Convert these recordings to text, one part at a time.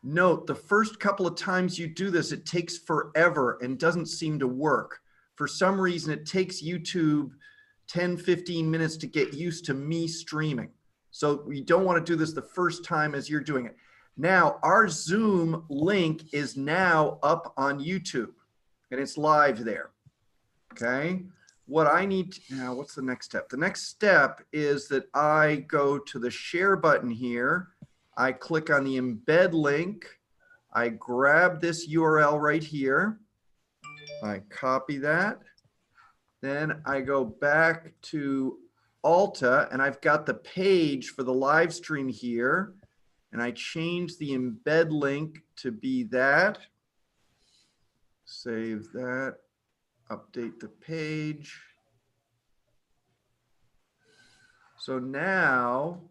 Note, the first couple of times you do this, it takes forever and doesn't seem to work. For some reason, it takes YouTube 10, 15 minutes to get used to me streaming. So we don't want to do this the first time as you're doing it. Now, our Zoom link is now up on YouTube and it's live there. Okay. What I need to, now, what's the next step? The next step is that I go to the share button here. I click on the embed link. I grab this URL right here. I copy that. Then I go back to Alta and I've got the page for the live stream here. And I change the embed link to be that. Save that. Update the page. So now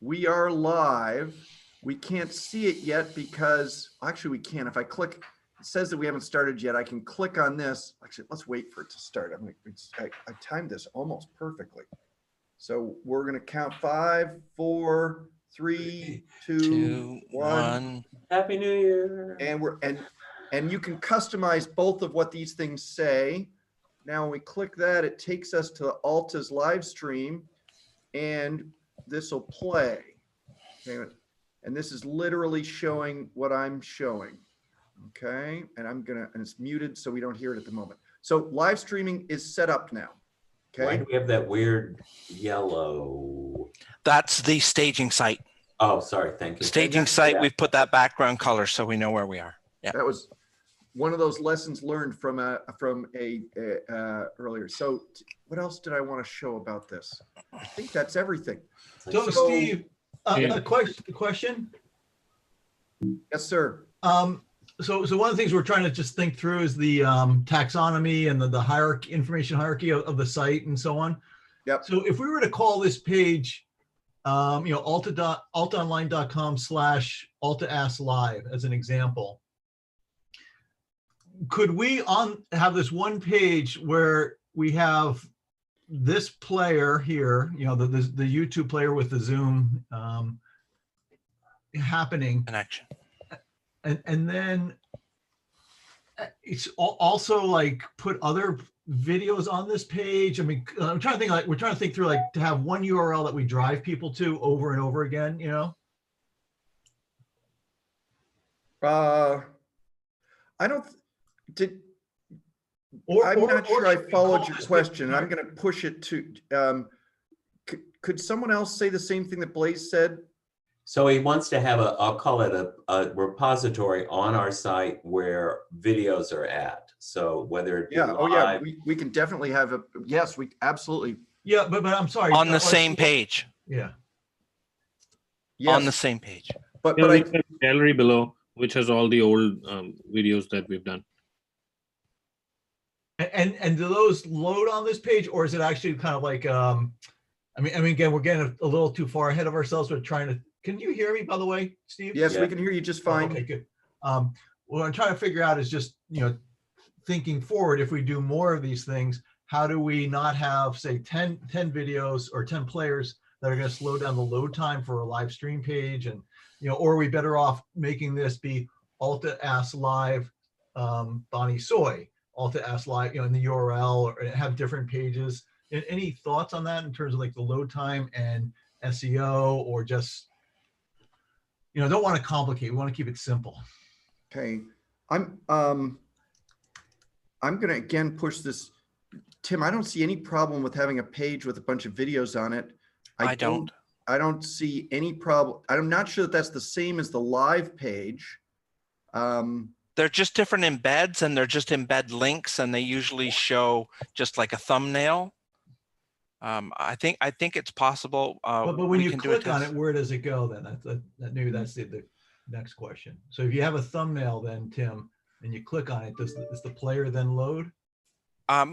we are live. We can't see it yet because, actually we can. If I click, it says that we haven't started yet. I can click on this. Actually, let's wait for it to start. I timed this almost perfectly. So we're gonna count 5, 4, 3, 2, 1. Happy New Year. And you can customize both of what these things say. Now, when we click that, it takes us to Alta's live stream, and this will play. Okay. And this is literally showing what I'm showing. Okay. And it's muted, so we don't hear it at the moment. So live streaming is set up now. Okay. Why do we have that weird yellow? That's the staging site. Oh, sorry. Thank you. Staging site. We've put that background color so we know where we are. Yeah. That was one of those lessons learned from earlier. So what else did I want to show about this? I think that's everything. So Steve, a question. Yes, sir. So one of the things we're trying to just think through is the taxonomy and the hierarchy, information hierarchy of the site and so on. Yep. So if we were to call this page, altaonline.com/AltaAskLive as an example, could we have this one page where we have this player here, the YouTube player with the Zoom happening Connection. And then it's also like put other videos on this page. I mean, I'm trying to think, like, we're trying to think through, like, to have one URL that we drive people to over and over again, I don't, I'm not sure I followed your question. I'm going to push it to, could someone else say the same thing that Blaze said? So he wants to have I'll call it a repository on our site where videos are at. So whether it be live, oh yeah, we can definitely have yes, we absolutely. Yeah, but I'm sorry. On the same page. Yeah. Yes. On the same page. But we have a gallery below, which has all the old videos that we've done. And do those load on this page, or is it actually kind of like, I mean, again, we're getting a little too far ahead of ourselves. We're trying to, can you hear me, by the way, Steve? Yes, we can hear you just fine. Okay, good. What I'm trying to figure out is just, thinking forward, if we do more of these things, how do we not have, say, 10 videos or 10 players that are going to slow down the load time for a live stream page? And, or are we better off making this be Alta Ask Live Bonnie Soy, Alta Ask Live, in the URL, or have different pages? Any thoughts on that in terms of like the load time and SEO, or just, don't want to complicate, we want to keep it simple. Okay, I'm going to again push this. Tim, I don't see any problem with having a page with a bunch of videos on it. I don't see any problem. I'm not sure that that's the same as the live page. They're just different embeds, and they're just embed links, and they usually show just like a thumbnail. I think it's possible. But when you click on it, where does it go then? Maybe that's the next question. So if you have a thumbnail then, Tim, and you click on it, does the player then load?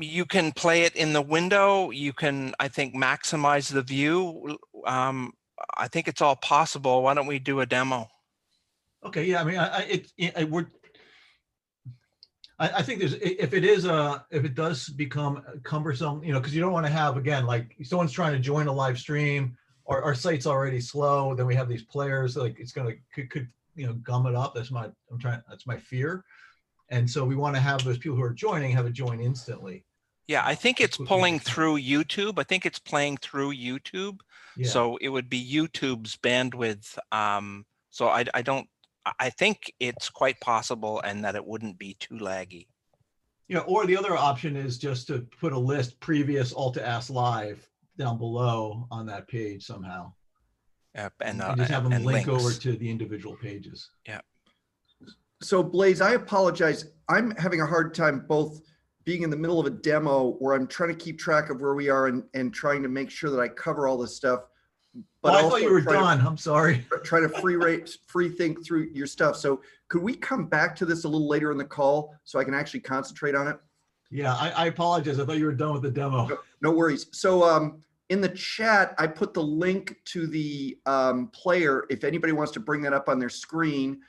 You can play it in the window. You can, I think, maximize the view. I think it's all possible. Why don't we do a demo? Okay, yeah, I mean, I think there's, if it does become cumbersome, because you don't want to have, again, like someone's trying to join a live stream, or our site's already slow, then we have these players, like it's going to, could gum it up. That's my fear. And so we want to have those people who are joining have it join instantly. Yeah, I think it's pulling through YouTube. I think it's playing through YouTube. Yeah. So it would be YouTube's bandwidth. So I think it's quite possible and that it wouldn't be too laggy. Or the other option is just to put a list previous Alta Ask Live down below on that page somehow. And just have them link links over to the individual pages. Yeah. So Blaze, I apologize. I'm having a hard time both being in the middle of a demo where I'm trying to keep track of where we are and trying to make sure that I cover all this stuff. But I thought you were done. I'm sorry. Trying to free think through your stuff. So could we come back to this a little later in the call so I can actually concentrate on it? Yeah, I apologize. I thought you were done with the demo. No worries. So in the chat, I put the link to the player if anybody wants to bring that up on their screen.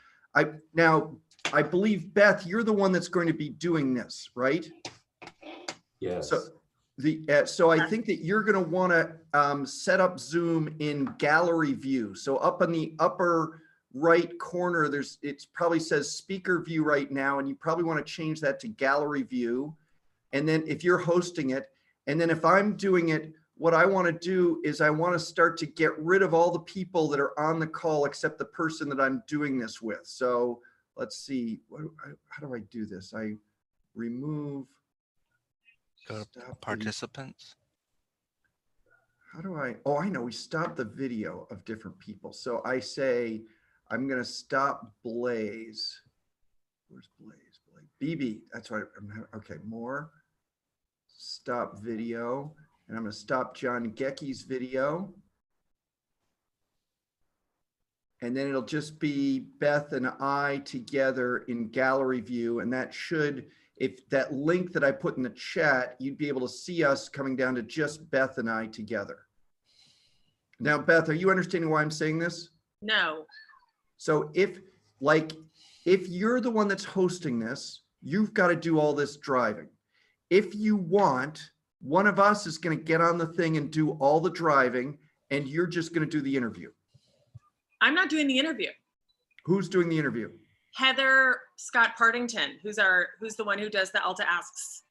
Now, I believe, Beth, you're the one that's going to be doing this, right? Yes. So I think that you're going to want to set up Zoom in gallery view. So up in the upper right corner, it probably says speaker view right now, and you probably want to change that to gallery view. And then if you're hosting it, and then if I'm doing it, what I want to do is I want to start to get rid of all the people that are on the call except the person that I'm doing this with. So let's see, how do I do this? I remove. Go to participants. How do I, oh, I know, we stop the video of different people. So I say, I'm going to stop Blaze. Where's Blaze? BB, that's right. Okay, more. Stop video. And I'm going to stop John Gecky's video. And then it'll just be Beth and I together in gallery view. And that should, if that link that I put in the chat, you'd be able to see us coming down to just Beth and I together. Now, Beth, are you understanding why I'm saying this? No. So if you're the one that's hosting this, you've got to do all this driving. If you want, one of us is going to get on the thing and do all the driving, and you're just going to do the interview. I'm not doing the interview. Who's doing the interview? Heather Scott Partington, who's the one who does the Alta Asks.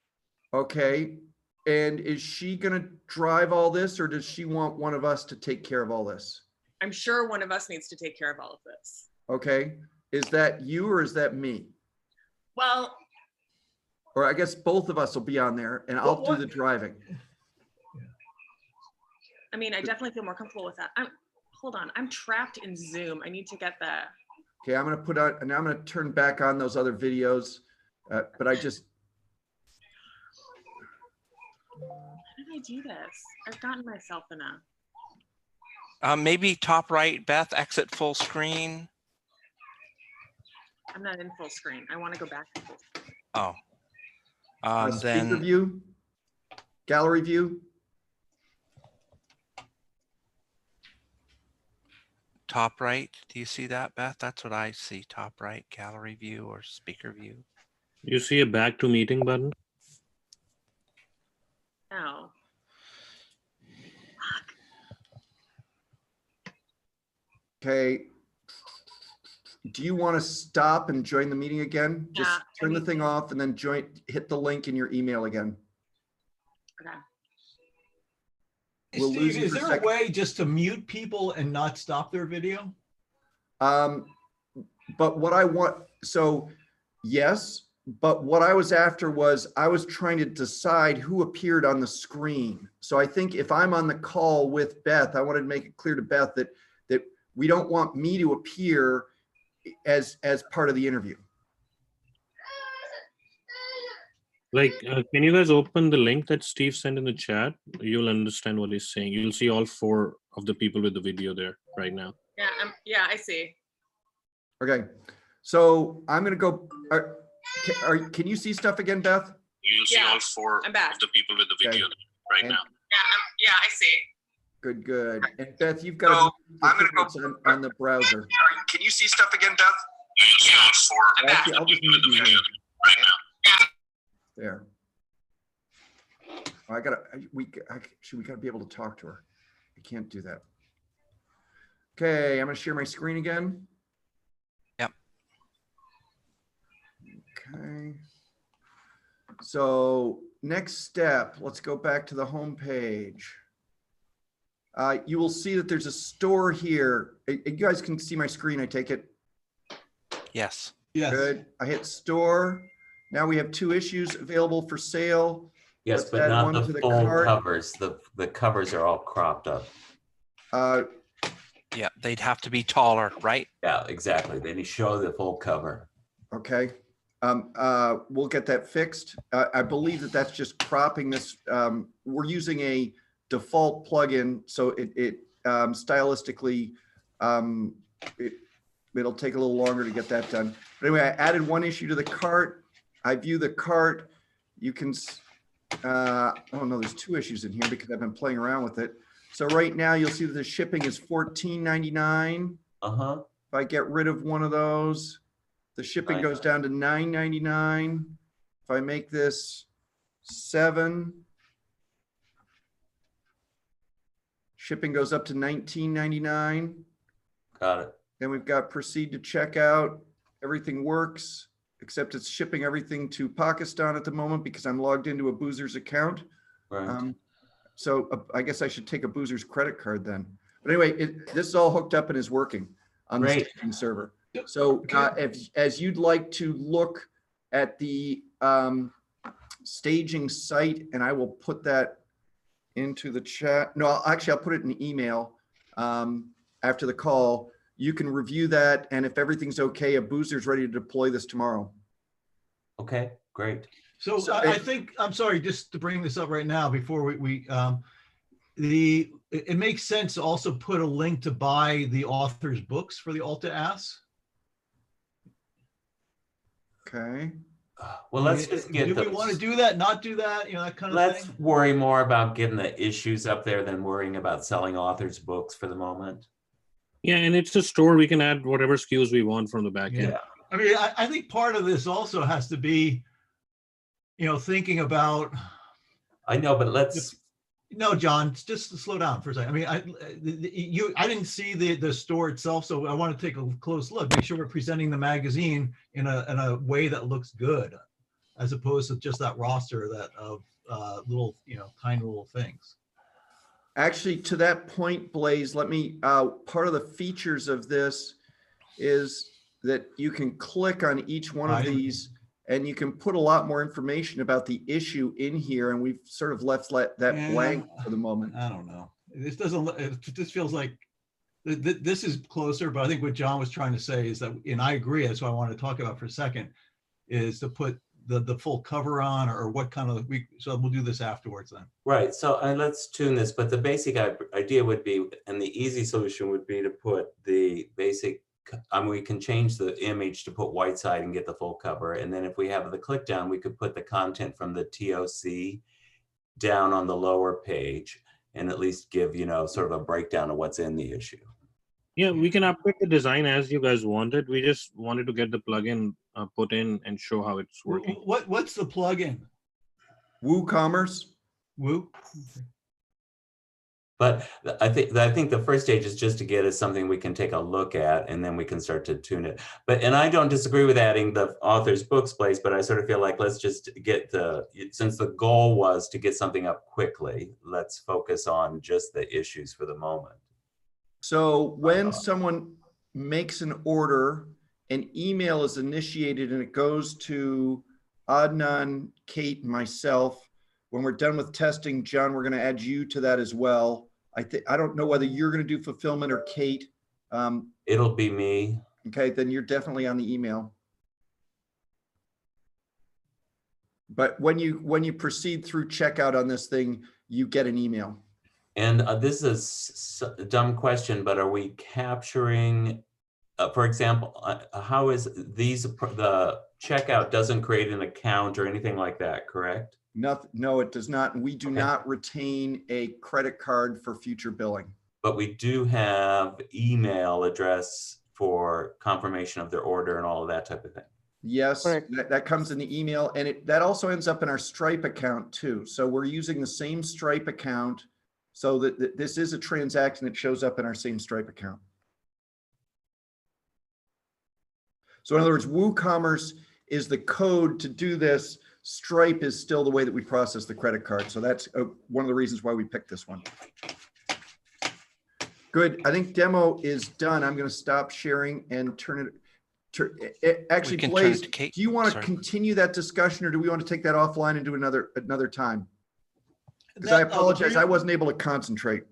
Okay. And is she going to drive all this, or does she want one of us to take care of all this? I'm sure one of us needs to take care of all of this. Okay. Is that you or is that me? Well, or I guess both of us will be on there and I'll do the driving. I mean, I definitely feel more comfortable with that. Hold on, I'm trapped in Zoom. I need to get the. Okay, I'm going to put on, and I'm going to turn back on those other videos, but I just. How did I do this? I've gotten myself in a. Maybe top right, Beth, exit full screen. I'm not in full screen. I want to go back to full screen. Oh. Speaker Then view, gallery view. top right. Do you see that, Beth? That's what I see. Top right, gallery view or speaker view. You see a back to meeting button? No. Okay. Do you want to stop and join the meeting again? Just turn the thing off and then hit the link in your email again. Okay. We'll lose Steve, you is for a there a second. way just to mute people and not stop their video? But what I want, so yes, but what I was after was I was trying to decide who appeared on the screen. So I think if I'm on the call with Beth, I wanted to make it clear to Beth that we don't want me to appear as part of the interview. Like, can you guys open the link that Steve sent in the chat? You'll understand what he's saying. You'll see all 4 of the people with the video there right now. Yeah, I see. Okay, so I'm gonna go. Can you see stuff again, Beth? You'll see all 4 I'm back. of the people with the video right now. Yeah, I see. Good, good. And Beth, you've got to. I'm gonna go on the browser. Can you see stuff again, Beth? You'll see all 4 Actually, I'll just mute you here. right now. There. Oh, we gotta be able to talk to her. I can't do that. Okay, I'm gonna share my screen again. Okay. So next step, let's go back to the home page. You will see that there's a store here. You guys can see my screen, I take it. Yes. Yes. Good. I hit store. Now we have 2 issues available for sale. Yes, Let's but add not one the to the full cart. covers. The covers are all cropped up. Yeah, they'd have to be taller, right? Yeah, exactly. Then you show the full cover. Okay. We'll get that fixed. I believe that that's just cropping this. We're using a default plugin, so it stylistically, it'll take a little longer to get that done. But anyway, I added 1 issue to the cart. I view the cart. You can, oh no, there's 2 issues in here because I've been playing around with it. So right now you'll see that the shipping is $14.99. Uh-huh. If I get rid of one of those, the shipping Nice. goes down to $9.99. If I make this 7, shipping goes up to $19.99. Got it. Then we've got proceed to checkout. Everything works, except it's shipping everything to Pakistan at the moment because I'm logged into a Boozer's account. Right. So I guess I should take a Boozer's credit card then. But anyway, this is all hooked up and is working on the Great. staging server. So as you'd like to look at the staging site, and I will put that into the chat. No, I'll put it in email after the call. You can review that, and if everything's okay, a Boozer's ready to deploy this tomorrow. Okay, great. So I think, I'm sorry, just to bring this up right now before it makes sense to also put a link to buy the author's books for the Alta Ass. Okay. Well, let's just get do we want to do that, not do that, you know, that kind of let's thing? worry more about getting the issues up there than worrying about selling authors' books for the moment. Yeah, and it's a store. We can add whatever SKUs we want from the back end. Yeah. I mean, I think part of this also has to be, you know, thinking about. I know, but let's. No, John, just slow down for a second. I mean, I didn't see the store itself, so I want to take a close look. Make sure we're presenting the magazine in a way that looks good, as opposed to just that roster of little, you know, tiny little things. Actually, to that point, Blaze, let me, part of the features of this is that you can click on each one of these and you can put a lot more information about the issue in here. And we've sort of left that blank for the moment. I don't know. This doesn't, it just feels like this is closer, but I think what John was trying to say is that, and I agree, that's what I want to talk about for a second, is to put the full cover on, or what kind of, so we'll do this afterwards then. Right, so let's tune this, but the basic idea would be, and the easy solution would be to put the basic, we can change the image to put white side and get the full cover. And then if we have the click down, we could put the content from the TOC down on the lower page and at least give, you know, sort of a breakdown of what's in the issue. Yeah, we can update the design as you guys wanted. We just wanted to get the plugin put in and show how it's working. What's the plugin? WooCommerce. Woo. But I think the first stage is just to get us something we can take a look at, and then we can start to tune it. And I don't disagree with adding the author's books place, but I sort of feel like let's just get since the goal was to get something up quickly, let's focus on just the issues for the moment. So when someone makes an order, an email is initiated and it goes to Adnan, Kate, and myself. When we're done with testing, John, we're going to add you to that as well. I don't know whether you're going to do fulfillment or Kate. It'll be me. Okay, then you're definitely on the email. But when you proceed through checkout on this thing, you get an email. And this is a dumb question, but are we capturing, for example, how is the checkout doesn't create an account or anything like that, correct? No, it does not. And we do not retain a credit card for future billing. But we do have email address for confirmation of their order and all of that type of thing. Yes, that comes in the email, and that also ends up in our Stripe account too. So we're using the same Stripe account, so that this is a transaction that shows up in our same Stripe account. So in other words, WooCommerce is the code to do this. Stripe is still the way that we process the credit card. So that's one of the reasons why we picked this one. Good. I think demo is done. I'm going to stop sharing and turn it. Actually, can turn Blaze, it to Kate. do you want to Sorry. continue that discussion, or do we want to take that offline and do another time? Because That- I apologize, I wasn't able to concentrate.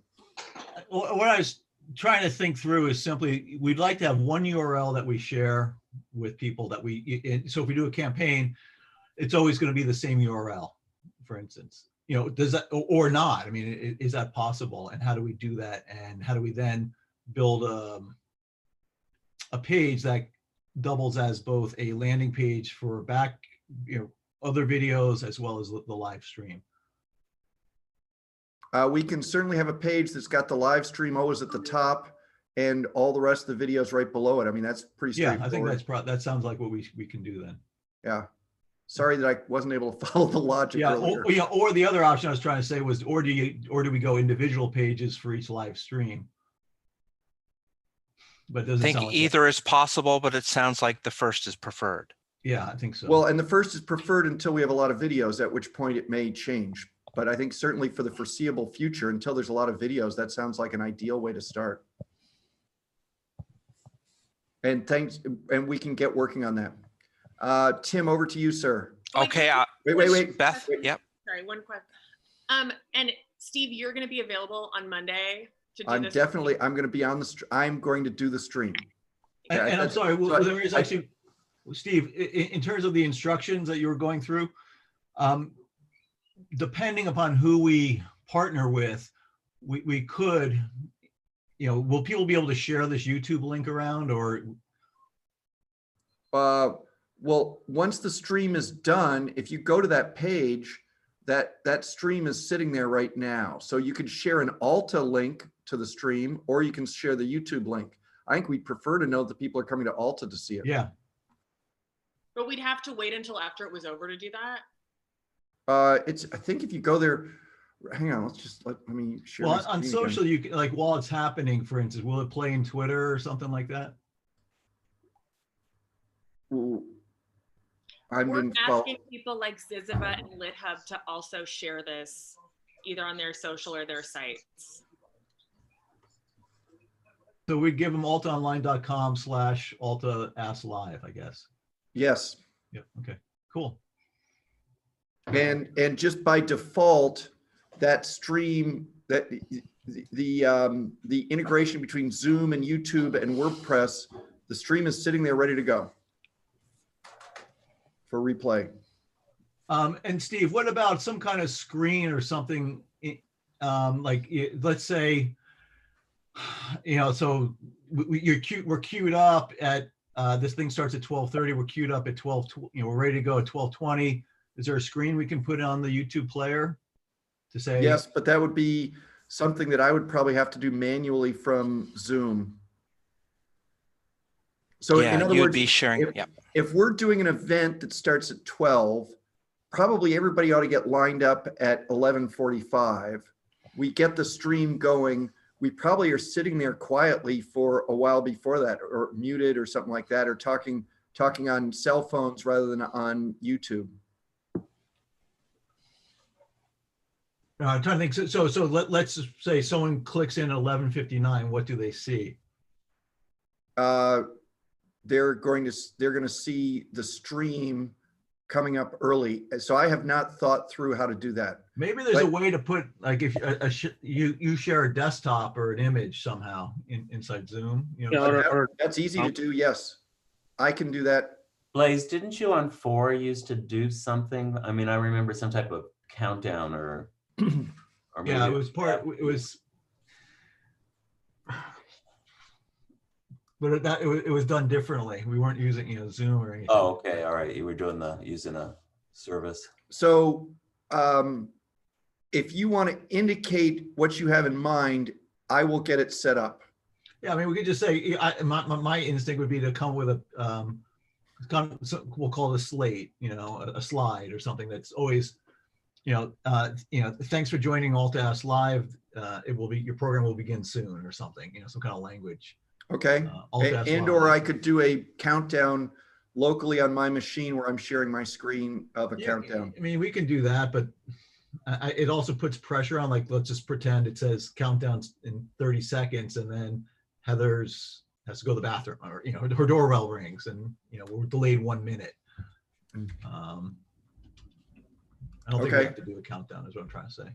What I was trying to think through is simply, we'd like to have one URL that we share with people that so if we do a campaign, it's always going to be the same URL, for instance. Does that, or not? I mean, is that possible? And how do we do that? And how do we then build a page that doubles as both a landing page for other videos as well as the live stream? We can certainly have a page that's got the live stream always at the top and all the rest of the videos right below it. I mean, that's pretty Yeah, straightforward. I think that sounds like what we can do then. Yeah. Sorry that I wasn't able to follow the logic earlier. Or the other option I was trying to say was, or do we go individual pages for each live stream? But it I doesn't think sound like either is possible, but it sounds like the first is preferred. Yeah, I think so. Well, and the first is preferred until we have a lot of videos, at which point it may change. But I think certainly for the foreseeable future, until there's a lot of videos, that sounds like an ideal way to start. And thanks, and we can get working on that. Tim, over to you, sir. Okay. Wait. Beth. Wait. Yep. Sorry, one question. And Steve, you're going to be available on Monday to do I'm this? going to be on I'm going to do the stream. and I'm sorry, so there is actually, Steve, in terms of the instructions that you were going through, depending upon who we partner with, we could, will people be able to share this YouTube link around, or? Well, once the stream is done, if you go to that page, that stream is sitting there right now. So you could share an Alta link to the stream, or you can share the YouTube link. I think we'd prefer to know that people are coming to Alta to see it. Yeah. But we'd have to wait until after it was over to do that? I think if you go there, hang on, let me share. Well, on social, you can, like, while it's happening, for instance, will it play in Twitter or something like that? Ooh, We're asking people like Ziziva and LitHub to also share this either on their social or their sites. So we give them altaonline.com/AltaAskLive, I guess. Yes. Yep. Okay, cool. And just by default, that stream, that the integration between Zoom and YouTube and WordPress, the stream is sitting there ready to go for replay. And Steve, what about some kind of screen or something? Like, let's say, so we're queued up at this thing starts at 12:30. We're queued up at 12. We're ready to go at 12:20. Is there a screen we can put on the YouTube player to say? Yes, but that would be something that I would probably have to do manually from Zoom. So Yeah, in other you'd words, be sharing. if we're doing an event that starts at 12, probably everybody ought to get lined up at 11:45. We get the stream going. We probably are sitting there quietly for a while before that, or muted or something like that, or talking on cell phones rather than on YouTube. I'm trying to think. So let's say someone clicks in at 11:59. What do they see? They're going to see the stream coming up early. So I have not thought through how to do that. Maybe there's a way to put, like, if you share a desktop or an image somehow inside Zoom. That's easy to do. Yes, I can do that. Blaze, didn't you on 4 used to do something? I mean, I remember some type of countdown or yeah, it was part. It was. But it was done differently. We weren't using Zoom or anything. Oh, okay, all right. You were doing using a service. So if you want to indicate what you have in mind, I will get it set up. Yeah, I mean, we could just say my instinct would be to come with a we'll call it a slate, a slide or something that's always, thanks for joining Alta Ask Live. Your program will begin soon or something, some kind of language. Okay. Alta Ask And Live. or I could do a countdown locally on my machine where I'm sharing my screen of a Yeah, countdown. I mean, we can do that, but it also puts pressure on, like, let's just pretend it says countdowns in 30 seconds and then Heather's has to go to the bathroom, or, you know, her doorbell rings and, you know, we're delayed 1 minute. I don't think we Okay. have to do a countdown is what I'm trying to say.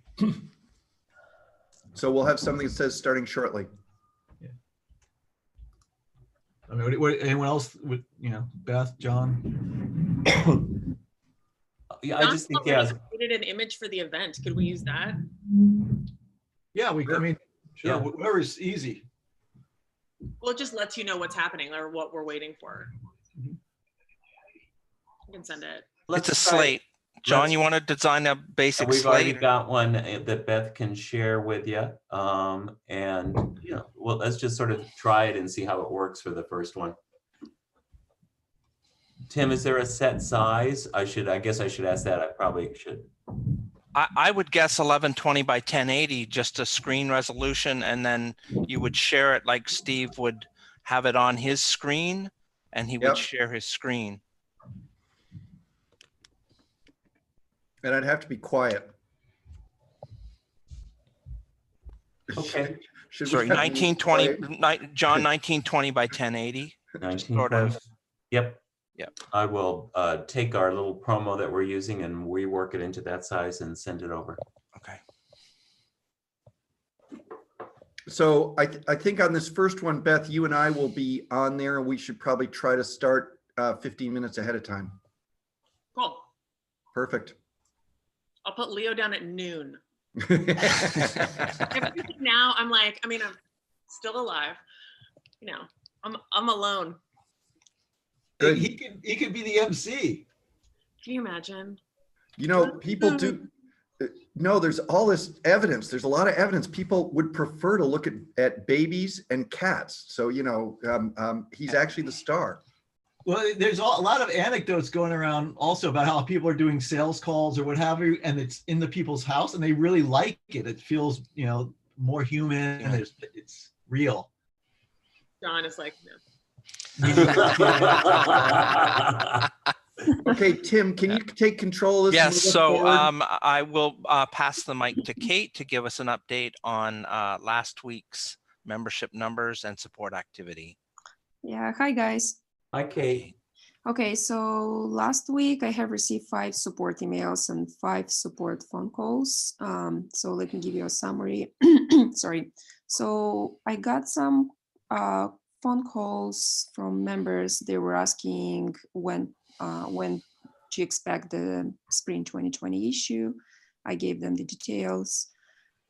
So we'll have something that says starting shortly. I mean, anyone else would, you know, Beth, John? Yeah, I just think, yeah, Created an image for the event. Could we use that? Yeah, I mean, sure, Yeah. whatever's easy. Well, it just lets you know what's happening or what we're waiting for. You can send it. It's a try- slate. John, let's- you want to design a basic We've already slate? got one that Beth can share with you. And, you know, well, let's just sort of try it and see how it works for the first one. Tim, is there a set size? I guess I should ask that. I probably should. I would guess 1120 by 1080, just a screen resolution, and then you would share it like Steve would have it on his screen, and he Yep. would share his screen. And I'd have to be quiet. Okay. Should we Sorry, have 1920, quiet? John, 1920 by 1080. 1920. Sort of. Yep. Yep. I will take our little promo that we're using and rework it into that size and send it over. Okay. So I think on this first one, Beth, you and I will be on there, and we should probably try to start 15 minutes ahead of time. Cool. Perfect. I'll put Leo down at noon. Now I'm like, I mean, I'm still alive. You know, I'm alone. Good. He could be the MC. Can you imagine? You know, people do. No, there's all this evidence. There's a lot of evidence. People would prefer to look at babies and cats. So, you know, he's actually the star. Well, there's a lot of anecdotes going around also about how people are doing sales calls or what have you, and it's in the people's house and they really like it. It feels, you know, more human and it's real. John is like, no. Okay, Tim, can you take control of this? Yes, and move us so forward? I will pass the mic to Kate to give us an update on last week's membership numbers and support activity. Yeah, hi guys. Hi, Kate. Okay, so last week I have received 5 support emails and 5 support phone calls. So let me give you a summary. Sorry. So I got some phone calls from members. They were asking when to expect the spring 2020 issue. I gave them the details.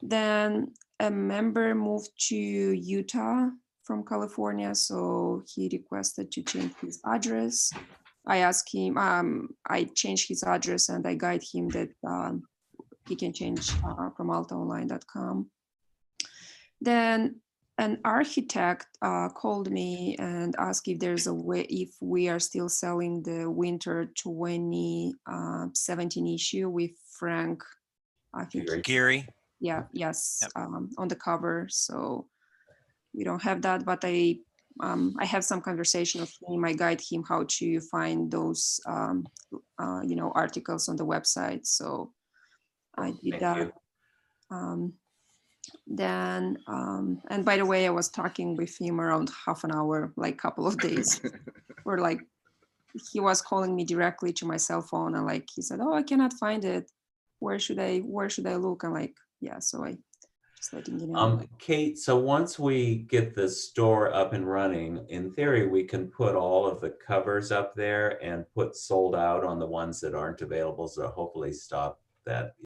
Then a member moved to Utah from California, so he requested to change his address. I asked him, I changed his address and I guide him that he can change from altaonline.com. Then an architect called me and asked if there's a way, if we are still selling the winter 2017 issue with Frank, I think. Geary. Yeah, yes, Yep. on the cover. So we don't have that, but I have some conversation with him. I guide him how to find those, you know, articles on the website. So I did that. Then, and by the way, I was talking with him around half an hour, like couple of days, or like he was calling me directly to my cell phone, and like he said, "Oh, I cannot find it. Where should I look?" And like, yeah, so I just letting you know. Kate, so once we get the store up and running, in theory, we can put all of the covers up there and put sold out on the ones that aren't available. So hopefully stop that